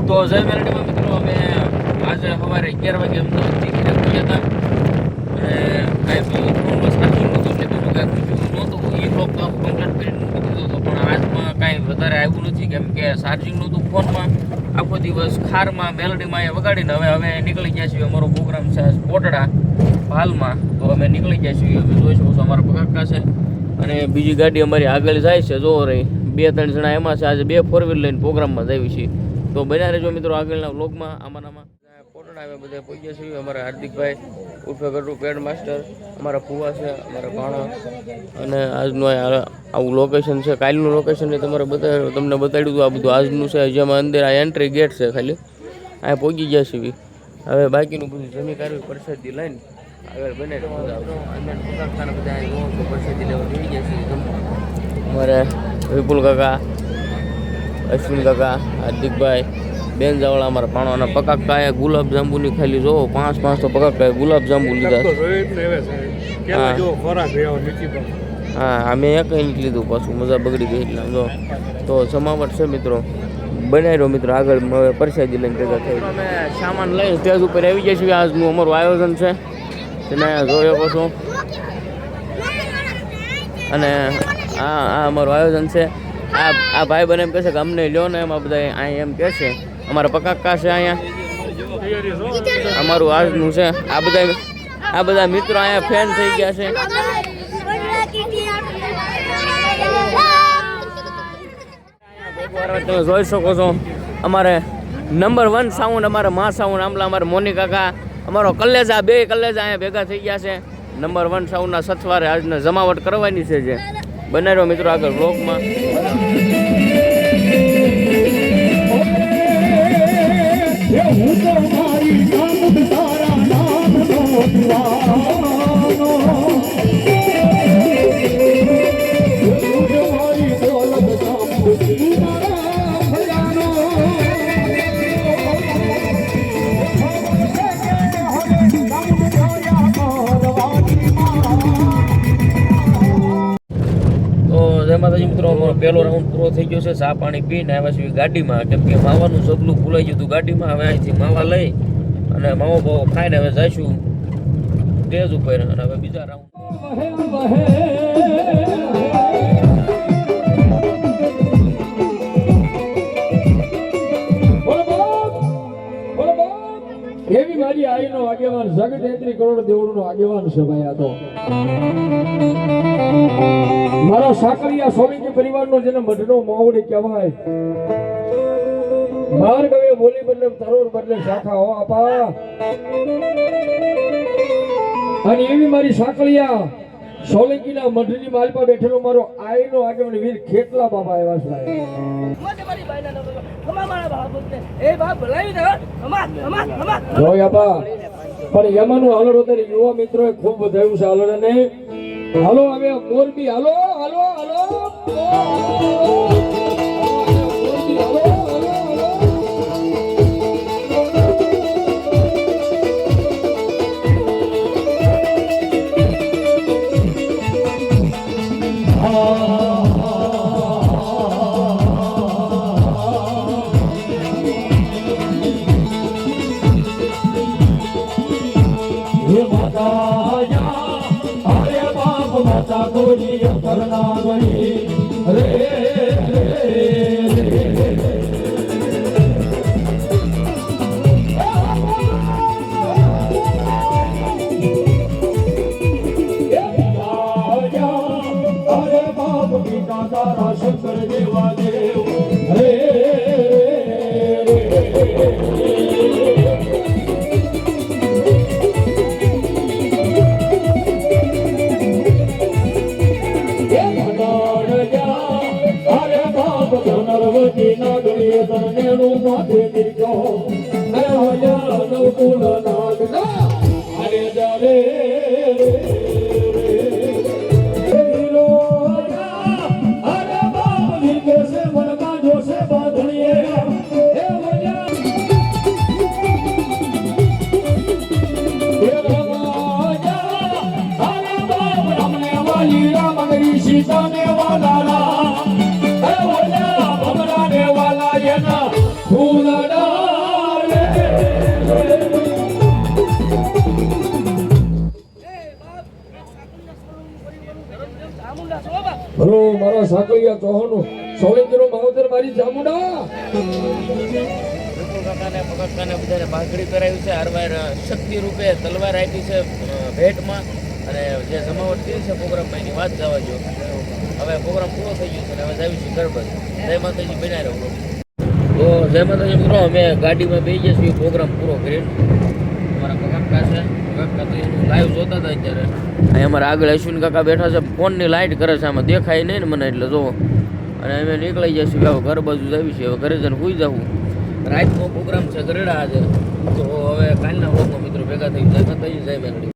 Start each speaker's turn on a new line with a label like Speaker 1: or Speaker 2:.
Speaker 1: તો જય મેલડીમાં મિત્રો અમે આજે સવારે 11 વાગે અમદાવાદથી ઘરે ગયા હતા અને કાંઈ ચાર્જિંગ નહોતું એટલે બીજું કાંઈ નહોતું એ બ્લોક તો આખું કમ્પ્લીટ કરીને મૂકી દીધો હતો પણ આજમાં કાંઈ વધારે આવ્યું નથી કેમ કે ચાર્જિંગ નહોતું ફોનમાં આખો દિવસ ખારમાં મેલડીમાં એ વગાડીને હવે નીકળી ગયા છીએ અમારો પ્રોગ્રામ છે કોટડા હાલમાં તો અમે નીકળી ગયા છીએ અમે જોઈ શકો છો અમારા પકાકા છે અને બીજી ગાડી અમારી આગળ જાય છે જો રહી 2-3 જણા એમાં છે આજે 2 4 વ્હીલ લઈને પ્રોગ્રામમાં જઈએ છીએ તો બન્યા રહેજો મિત્રો આગળના વ્લોગમાં આમાં કોટડા આવ્યા બધા પહોંચ્યા છીએ અમારા હાર્દિકભાઈ ઉર્ફે ગરુ પેડ માસ્ટર અમારા ફુવા છે અમારા ભાણો અને આજનું આવું લોકેશન છે કાલનું લોકેશન એ તમને બતાવ્યું હતું આ બધું આજનું છે જેમાં અંદર આ એન્ટ્રી ગેટ છે ખાલી આ પહોંચી ગયા છીએ હવે બાકીનું બધું જમી કાઢવી પ્રસાદી લઈને આગળ બને બધા પ્રસાદી લેવા જઈ ગયા છીએ અમારે વિપુલ કાકા અશ્વિન કાકા હાર્દિકભાઈ બેન જાવળા અમારા પાણવાના પકાકાએ ગુલાબ જાંબુની ખાલી જોવો 5 તો પકાકાએ ગુલાબ જાંબુ લીધા હા અમે એક નથી લીધું પાછું મજા બગડી ગઈ એટલે જો તો જમાવટ છે મિત્રો બનાવ્યો મિત્રો આગળ પ્રસાદી લઈને ભેગા થઈ અમે સામાન લઈને સ્ટેજ ઉપર આવી ગયા છીએ આજનું અમારું આયોજન છે તમે જોઈ શકો છો અને આ અમારું આયોજન છે આ ભાઈ બને એમ કહે છે કે અમને લ્યો ને એમાં બધા અહીંયા એમ કહે છે અમારા પકાકા છે અહીંયા અમારું આજનું છે આ બધા મિત્રો અહીંયા ફેન થઈ ગયા છે તમે જોઈ શકો છો અમારે નંબર 1 સાઉન્ડ અમારા મા સાઉન્ડ આમલા અમારા મોની કાકા અમારો કલેજા 2 કલેજા અહીંયા ભેગા થઈ ગયા છે નંબર 1 સાઉન્ડના સથવારે આજને જમાવટ કરવાની છે જે બનાવ્યો મિત્રો આગળ બ્લોગમાં માતાજી મિત્રો અમારો પહેલો રાઉન્ડ પૂરો થઈ ગયો છે ચા પાણી પીને આવ્યા છીએ ગાડીમાં કેમ કે માવાનું સગલું ભૂલાઈ ગયું હતું ગાડીમાં હવે અહીંથી માવા લઈ અને માવો બાવો ખાઈને હવે જઈશું સ્ટેજ ઉપર અને હવે બીજા રાઉન્ડ
Speaker 2: એવી મારી આઈનો આગેવાન જગત 33 કરોડ દેવળનો આગેવાન છે ભાઈ આ તો મારા સાકરિયા સોલંકી પરિવારનો જેને મઢનો માવડી કહેવાય બાર ગવે બોલી બદલે તરોર બદલે શાખા હો આપા અને એવી મારી સાકરિયા સોલંકીના મઢની માલપા બેઠેલો મારો આઈનો આગેવાન વીર ખેતલા બાબા એવા છે જોઈ આપા પણ યમાનું હાલર અત્યારે યુવા મિત્રોએ ખૂબ વધાર્યું છે હાલર ને હાલો હવે મોરબી હાલો હાલો હાલો શંકર દેવા દેવ રે સીતાને વાલા ભમરાને વાલા એના ફૂલડા હલો મારા સાકલિયા ચૌહાણ સોલંકીનો માવતર મારી ચામુંડા.
Speaker 1: વિપુલ કાકાને પગકાને બધાને ભાગડી કરાવી છે. હારવાર શક્તિ રૂપે તલવાર આપી છે ભેટમાં. અને જે જમાવટ કરી છે પ્રોગ્રામમાં એની વાત જવા જો. હવે પ્રોગ્રામ પૂરો થઈ ગયો છે અને હવે જાવીશું ગરબત. જય માતાજી બનાવી રહ્યો. તો જય માતાજી મિત્રો, અમે ગાડીમાં બેસી જઈશું પ્રોગ્રામ પૂરો કરીને. અમારા કાકા છે, કાકા તો એનું લાઈવ જોતા હતા અત્યારે. અહીં અમારા આગળ અશ્વિન કાકા બેઠા છે, ફોનની લાઇટ કરે છે, આમાં દેખાય નહીં ને મને, એટલે જોવો. અને અમે નીકળી જઈશું હવે ઘર બાજુ જાવીશું. હવે ઘરે જઈને સુઈ જવું. રાતનો પ્રોગ્રામ છે ગરડા આજે. તો હવે કાલના વ્લોગમાં મિત્રો ભેગા થઈ જય માતાજી જય મેલડી.